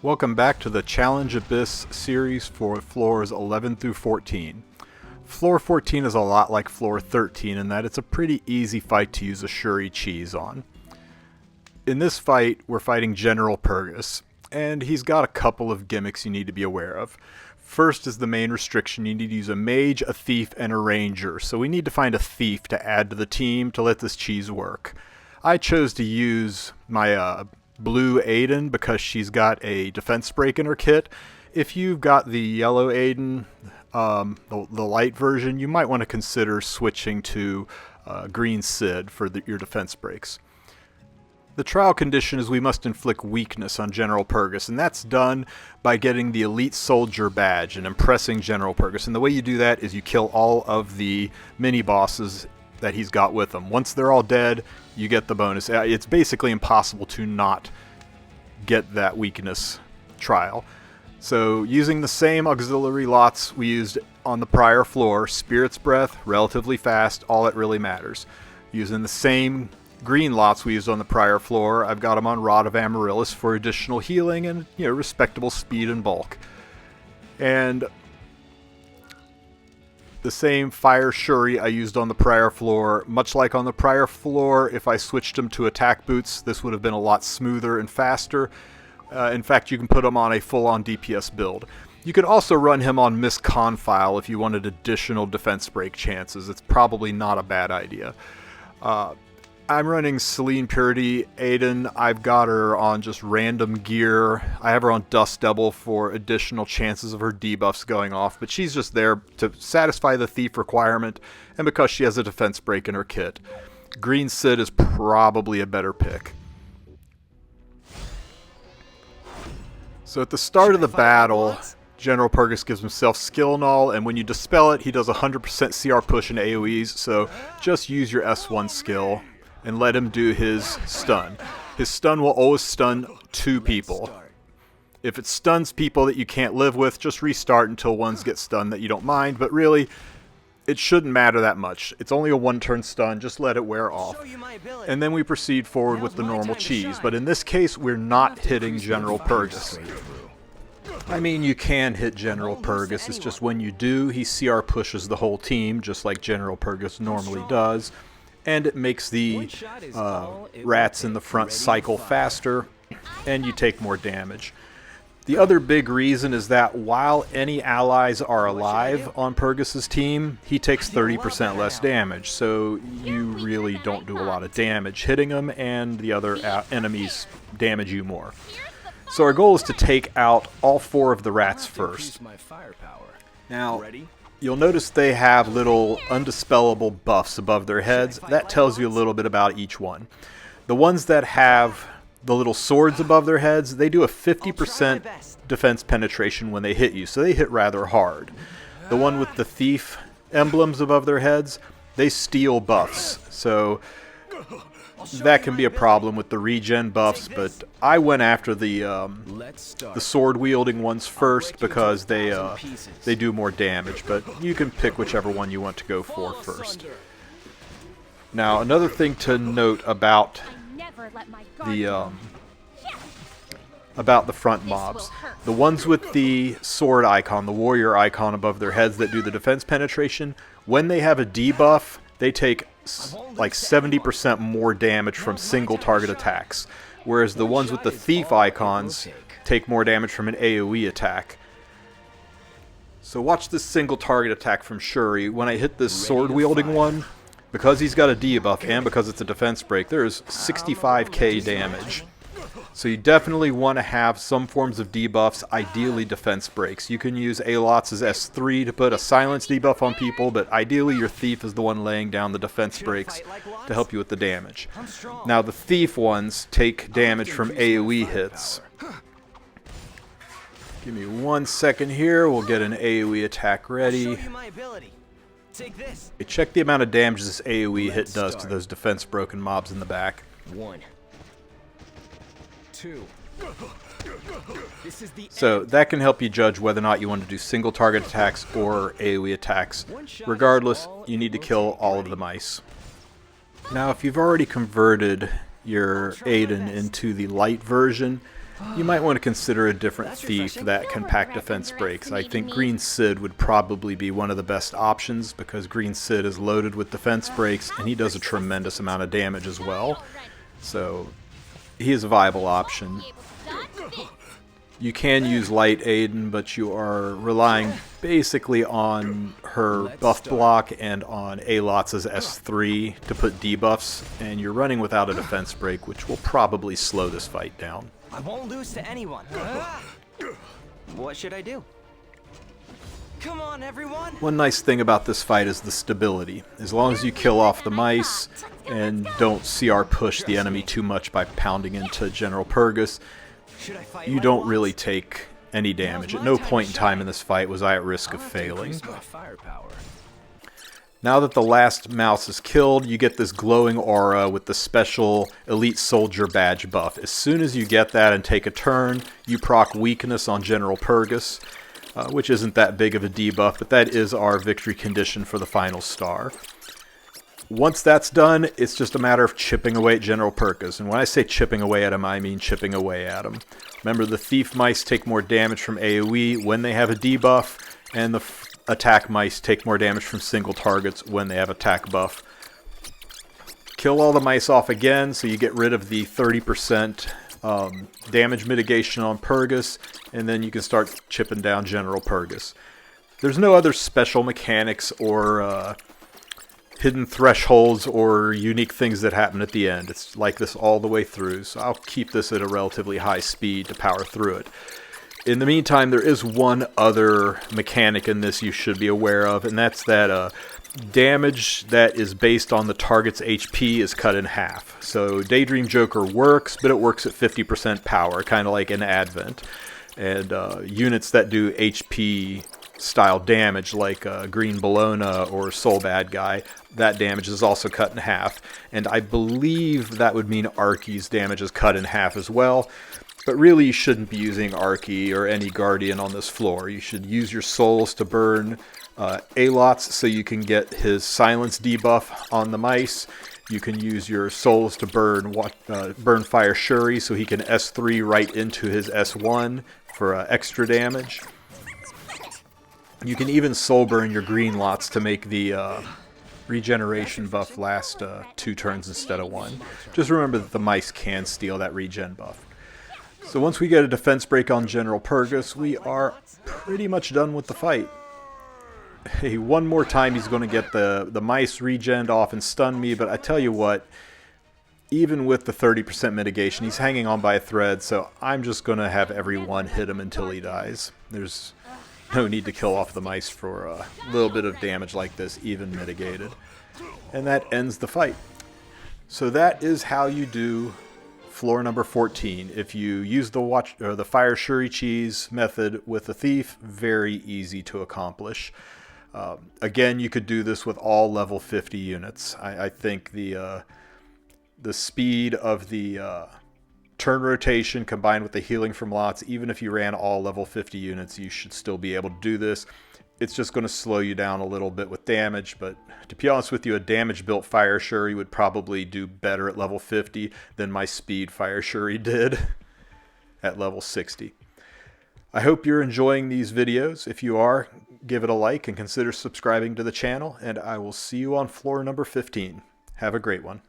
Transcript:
Welcome back to the Challenge Abyss series for floors 11 through 14. Floor 14 is a lot like floor 13 in that it's a pretty easy fight to use a Shuri cheese on. In this fight, we're fighting General Purrgis, and he's got a couple of gimmicks you need to be aware of. First is the main restriction. You need to use a mage, a thief, and a ranger, so we need to find a thief to add to the team to let this cheese work. I chose to use my blue Aiden because she's got a defense break in her kit. If you've got the yellow Aiden, the light version, you might want to consider switching to green Sid for your defense breaks. The trial condition is we must inflict weakness on General Purrgis, and that's done by getting the Elite Soldier badge and impressing General Purrgis. And the way you do that is you kill all of the mini-bosses that he's got with him. Once they're all dead, you get the bonus. It's basically impossible to not get that weakness trial. So using the same auxiliary lots we used on the prior floor, Spirit's Breath, relatively fast, all that really matters. Using the same green lots we used on the prior floor, I've got them on Rod of Amaryllis for additional healing and, respectable speed and bulk. And the same Fire Shuri I used on the prior floor. Much like on the prior floor, if I switched them to attack boots, this would have been a lot smoother and faster. In fact, you can put him on a full-on DPS build. You could also run him on Miss Confile if you wanted additional defense break chances. It's probably not a bad idea. I'm running Selene Purity Aiden. I've got her on just random gear. I have her on Dust Devil for additional chances of her debuffs going off, but she's just there to satisfy the thief requirement, and because she has a defense break in her kit. Green Sid is probably a better pick. So at the start of the battle, General Purrgis gives himself Skill Null, and when you dispel it, he does 100% CR push and AoEs, so just use your S1 skill and let him do his stun. His stun will always stun 2 people. If it stuns people that you can't live with, just restart until ones get stunned that you don't mind, but really, it shouldn't matter that much. It's only a 1-turn stun, just let it wear off. And then we proceed forward with the normal cheese, but in this case, we're not hitting General Purrgis. I mean, you can hit General Purrgis, it's just when you do, he CR pushes the whole team, just like General Purrgis normally does. And it makes the rats in the front cycle faster, and you take more damage. The other big reason is that while any allies are alive on Purrgis' team, he takes 30% less damage, so you really don't do a lot of damage hitting him, and the other enemies damage you more. So our goal is to take out all 4 of the rats first. Now, you'll notice they have little undispellable buffs above their heads. That tells you a little bit about each one. The ones that have the little swords above their heads, they do a 50% defense penetration when they hit you, so they hit rather hard. The one with the thief emblems above their heads, they steal buffs, so that can be a problem with the regen buffs, but I went after the sword-wielding ones first because they do more damage, but you can pick whichever one you want to go for first. Now, another thing to note about the front mobs, the ones with the sword icon, the warrior icon above their heads that do the defense penetration, when they have a debuff, they take like 70% more damage from single target attacks, whereas the ones with the thief icons take more damage from an AoE attack. So watch this single target attack from Shuri. When I hit this sword wielding one, because he's got a debuff and because it's a defense break, there's 65k damage. So you definitely want to have some forms of debuffs, ideally defense breaks. You can use Alots as S3 to put a silence debuff on people, but ideally your thief is the one laying down the defense breaks to help you with the damage. Now the thief ones take damage from AoE hits. Give me 1 second here, we'll get an AoE attack ready. Hey, check the amount of damage this AoE hit does to those defense broken mobs in the back. 1, 2. So that can help you judge whether or not you want to do single target attacks or AoE attacks. Regardless, you need to kill all of the mice. Now if you've already converted your Aiden into the light version, You might want to consider a different thief that can pack defense breaks. I think Green Sid would probably be one of the best options because Green Sid is loaded with defense breaks and he does a tremendous amount of damage as well. So he is a viable option. You can use Light Aiden, but you are relying basically on her buff block and on Alots' S3 to put debuffs, and you're running without a defense break, which will probably slow this fight down. I won't lose to anyone. What should I do? Come on, everyone! One nice thing about this fight is the stability. As long as you kill off the mice and don't CR push the enemy too much by pounding into General Purrgis, you don't really take any damage. At no point in time in this fight was I at risk of failing. Now that the last mouse is killed, you get this glowing aura with the special Elite Soldier badge buff. As soon as you get that and take a turn, you proc weakness on General Purrgis, which isn't that big of a debuff, but that is our victory condition for the final star. Once that's done, it's just a matter of chipping away at General Purrgis. And when I say chipping away at him, I mean chipping away at him. Remember, the Thief Mice take more damage from AoE when they have a debuff, and the Attack Mice take more damage from single targets when they have attack buff. Kill all the mice off again, so you get rid of the 30% damage mitigation on Purrgis, and then you can start chipping down General Purrgis. There's no other special mechanics or hidden thresholds or unique things that happen at the end. It's like this all the way through, so I'll keep this at a relatively high speed to power through it. In the meantime, there is one other mechanic in this you should be aware of, and that's that damage that is based on the target's HP is cut in half. So Daydream Joker works, but it works at 50% power, kind of like an Advent. And units that do HP style damage like Green Bologna or Soul Bad Guy, that damage is also cut in half. And I believe that would mean Arky's damage is cut in half as well. But really you shouldn't be using Arky or any Guardian on this floor. You should use your souls to burn Alots so you can get his silence debuff on the mice. You can use your souls to burn Fire Shuri so he can S3 right into his S1 for extra damage. You can even soul burn your green lots to make the regeneration buff last 2 turns instead of 1. Just remember that the mice can steal that regen buff. So once we get a defense break on General Purrgis, we are pretty much done with the fight. Hey, one more time he's going to get the mice regened off and stun me, but I tell you what, even with the 30% mitigation, he's hanging on by a thread, so I'm just going to have everyone hit him until he dies. There's no need to kill off the mice for a little bit of damage like this, even mitigated. And that ends the fight. So that is how you do floor number 14. If you use the Fire Shuri cheese method with a thief, very easy to accomplish. Again, you could do this with all level 50 units. I think the speed of the turn rotation combined with the healing from lots, even if you ran all level 50 units, you should still be able to do this. It's just going to slow you down a little bit with damage, but to be honest with you, a damage-built Fire Shuri would probably do better at level 50 than my speed Fire Shuri did at level 60. I hope you're enjoying these videos. If you are, give it a like and consider subscribing to the channel, and I will see you on floor number 15. Have a great one.